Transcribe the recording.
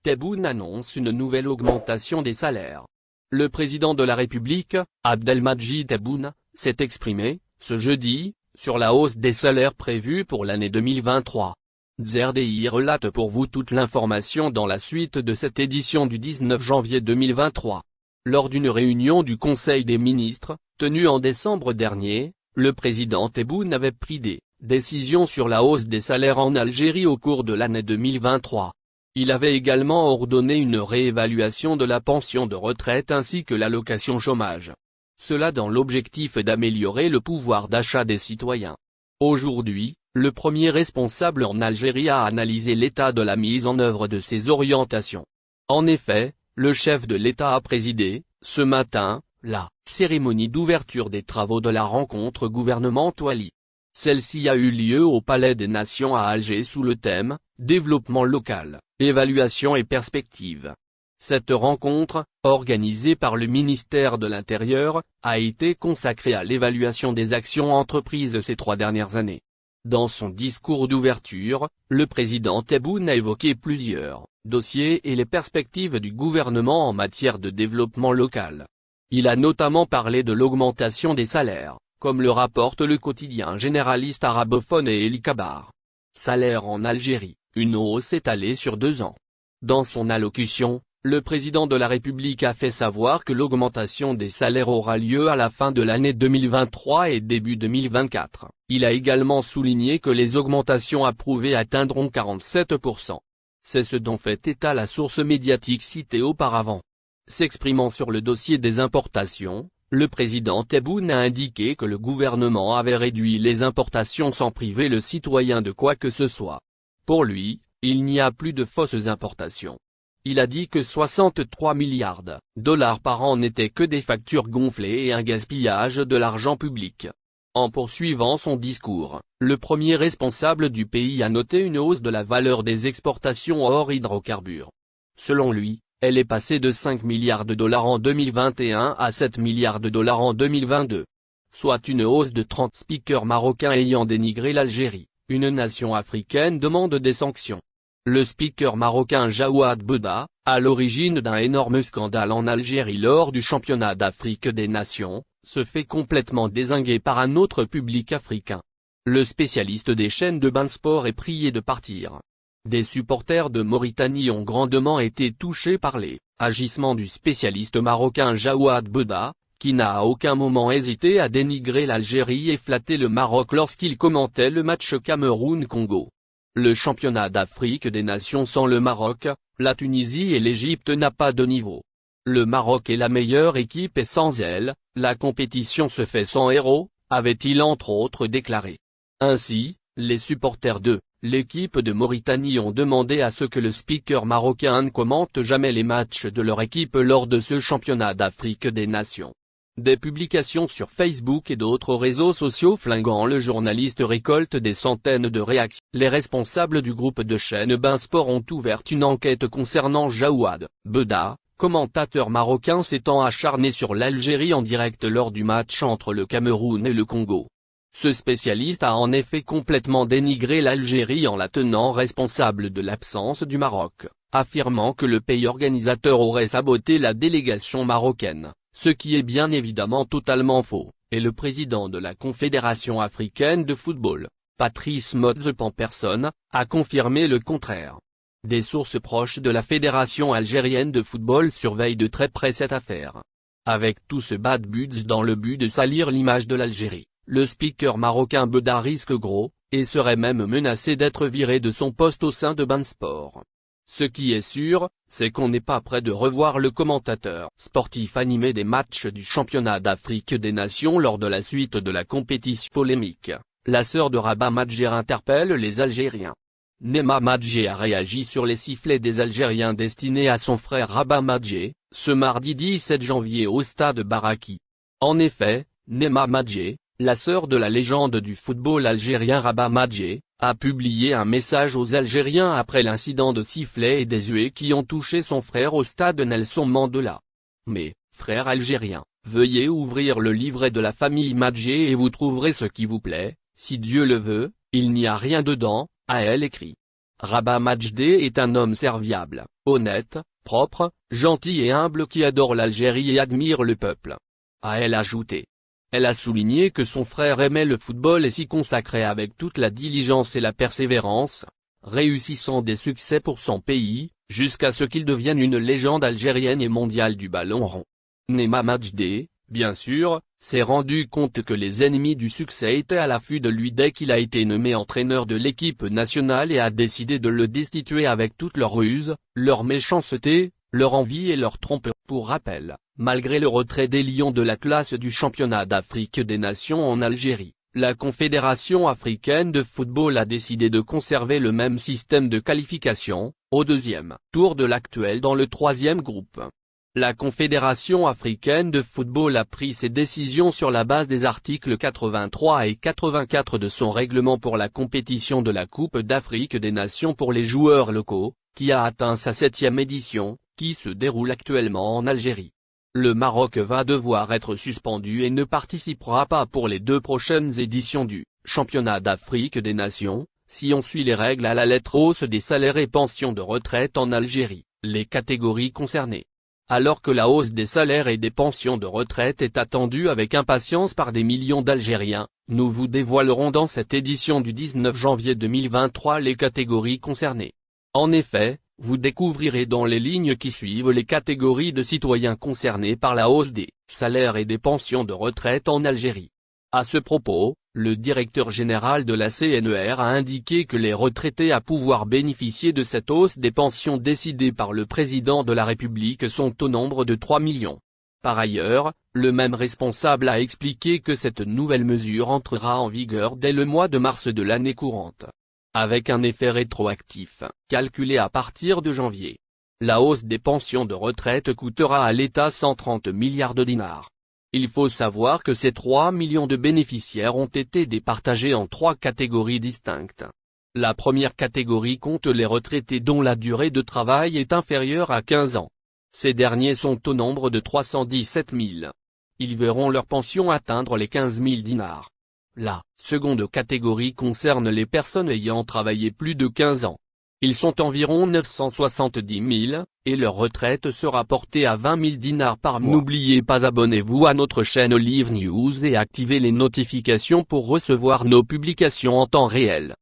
Tebboune annonce une nouvelle augmentation des salaires. Le président de la République, Abdelmadjid Tebboune, s'est exprimé, ce jeudi, sur la hausse des salaires prévue pour l'année 2023. ZRDI relate pour vous toute l'information dans la suite de cette édition du 19 janvier 2023. Lors d'une réunion du Conseil des ministres, tenue en décembre dernier, le président Tebboune avait pris des décisions sur la hausse des salaires en Algérie au cours de l'année 2023. Il avait également ordonné une réévaluation de la pension de retraite ainsi que l'allocation chômage. Cela dans l'objectif d'améliorer le pouvoir d'achat des citoyens. Aujourd'hui, le premier responsable en Algérie a analysé l'état de la mise en œuvre de ces orientations. En effet, le chef de l'État a présidé, ce matin, la cérémonie d'ouverture des travaux de la rencontre gouvernementale. Celle-ci a eu lieu au Palais des Nations à Alger sous le thème « Développement local, évaluation et perspective ». Cette rencontre, organisée par le ministère de l'Intérieur, a été consacrée à l'évaluation des actions entreprises ces 3 dernières années. Dans son discours d'ouverture, le président Tebboune a évoqué plusieurs dossiers et les perspectives du gouvernement en matière de développement local. Il a notamment parlé de l'augmentation des salaires, comme le rapporte le quotidien généraliste arabophone et El Kabar. Salaire en Algérie, une hausse étalée sur 2 ans. Dans son allocution, le président de la République a fait savoir que l'augmentation des salaires aura lieu à la fin de l'année 2023 et début 2024. Il a également souligné que les augmentations approuvées atteindront 47%. C'est ce dont fait état la source médiatique citée auparavant. S'exprimant sur le dossier des importations, le président Tebboune a indiqué que le gouvernement avait réduit les importations sans priver le citoyen de quoi que ce soit. Pour lui, il n'y a plus de fausses importations. Il a dit que 63 milliards de dollars par an n'étaient que des factures gonflées et un gaspillage de l'argent public. En poursuivant son discours, le premier responsable du pays a noté une hausse de la valeur des exportations hors hydrocarbures. Selon lui, elle est passée de 5 milliards de dollars en 2021 à 7 milliards de dollars en 2022. Soit une hausse de 30 speakers marocains ayant dénigré l'Algérie, une nation africaine demande des sanctions. Le speaker marocain Jawad Bouda, à l'origine d'un énorme scandale en Algérie lors du championnat d'Afrique des Nations, se fait complètement dézinguer par un autre public africain. Le spécialiste des chaînes de Beansport est prié de partir. Des supporters de Mauritanie ont grandement été touchés par les agissements du spécialiste marocain Jawad Bouda, qui n'a à aucun moment hésité à dénigrer l'Algérie et flatter le Maroc lorsqu'il commentait le match Cameroun-Congo. Le championnat d'Afrique des Nations sans le Maroc, la Tunisie et l'Égypte n'a pas de niveau. Le Maroc est la meilleure équipe et sans elle, la compétition se fait sans héros, avait-il entre autres déclaré. Ainsi, les supporters de l'équipe de Mauritanie ont demandé à ce que le speaker marocain ne commente jamais les matchs de leur équipe lors de ce championnat d'Afrique des Nations. Des publications sur Facebook et d'autres réseaux sociaux flinguant le journaliste récolte des centaines de réactions. Les responsables du groupe de chaîne Beansport ont ouvert une enquête concernant Jawad Bouda, commentateur marocain s'étant acharné sur l'Algérie en direct lors du match entre le Cameroun et le Congo. Ce spécialiste a en effet complètement dénigré l'Algérie en la tenant responsable de l'absence du Maroc, affirmant que le pays organisateur aurait saboté la délégation marocaine. Ce qui est bien évidemment totalement faux, et le président de la Confédération africaine de football, Patrice Motsepe en personne, a confirmé le contraire. Des sources proches de la Fédération algérienne de football surveillent de très près cette affaire. Avec tout ce bad buzz dans le but de salir l'image de l'Algérie, le speaker marocain Bouda risque gros, et serait même menacé d'être viré de son poste au sein de Beansport. Ce qui est sûr, c'est qu'on n'est pas près de revoir le commentateur sportif animé des matchs du championnat d'Afrique des Nations lors de la suite de la compétition polémique. La sœur de Rabah Madjer interpelle les Algériens. Nema Madjer a réagi sur les sifflets des Algériens destinés à son frère Rabah Madjer, ce mardi 17 janvier au stade Baraki. En effet, Nema Madjer, la sœur de la légende du football algérien Rabah Madjer, a publié un message aux Algériens après l'incident de sifflets et des huées qui ont touché son frère au stade Nelson Mandela. Mais, frères algériens, veuillez ouvrir le livret de la famille Madjer et vous trouverez ce qui vous plaît, si Dieu le veut, il n'y a rien dedans, a-t-elle écrit. Rabah Majdeh est un homme serviable, honnête, propre, gentil et humble qui adore l'Algérie et admire le peuple. A elle ajouté. Elle a souligné que son frère aimait le football et s'y consacrait avec toute la diligence et la persévérance, réussissant des succès pour son pays, jusqu'à ce qu'il devienne une légende algérienne et mondiale du ballon rond. Rabah Majdeh, bien sûr, s'est rendu compte que les ennemis du succès étaient à l'affût de lui dès qu'il a été nommé entraîneur de l'équipe nationale et a décidé de le destituer avec toute leur ruse, leur méchanceté, leur envie et leur tromperie. Pour rappel, malgré le retrait des Lions de la classe du championnat d'Afrique des Nations en Algérie, la Confédération africaine de football a décidé de conserver le même système de qualification, au deuxième tour de l'actuel dans le troisième groupe. La Confédération africaine de football a pris ses décisions sur la base des articles 83 et 84 de son règlement pour la compétition de la Coupe d'Afrique des Nations pour les joueurs locaux, qui a atteint sa 7e édition, qui se déroule actuellement en Algérie. Le Maroc va devoir être suspendu et ne participera pas pour les 2 prochaines éditions du Championnat d'Afrique des Nations, si on suit les règles à la lettre. Hausse des salaires et pensions de retraite en Algérie, les catégories concernées. Alors que la hausse des salaires et des pensions de retraite est attendue avec impatience par des millions d'Algériens, nous vous dévoilerons dans cette édition du 19 janvier 2023 les catégories concernées. En effet, vous découvrirez dans les lignes qui suivent les catégories de citoyens concernés par la hausse des salaires et des pensions de retraite en Algérie. À ce propos, le directeur général de la CNER a indiqué que les retraités à pouvoir bénéficier de cette hausse des pensions décidée par le président de la République sont au nombre de 3 millions. Par ailleurs, le même responsable a expliqué que cette nouvelle mesure entrera en vigueur dès le mois de mars de l'année courante, avec un effet rétroactif, calculé à partir de janvier. La hausse des pensions de retraite coûtera à l'État 130 milliards de dinars. Il faut savoir que ces 3 millions de bénéficiaires ont été départagés en 3 catégories distinctes. La première catégorie compte les retraités dont la durée de travail est inférieure à 15 ans. Ces derniers sont au nombre de 317 000. Ils verront leur pension atteindre les 15 000 dinars. La seconde catégorie concerne les personnes ayant travaillé plus de 15 ans. Ils sont environ 970 000, et leur retraite sera portée à 20 000 dinars par mois. N'oubliez pas, abonnez-vous à notre chaîne Olive News et activez les notifications pour recevoir nos publications en temps réel.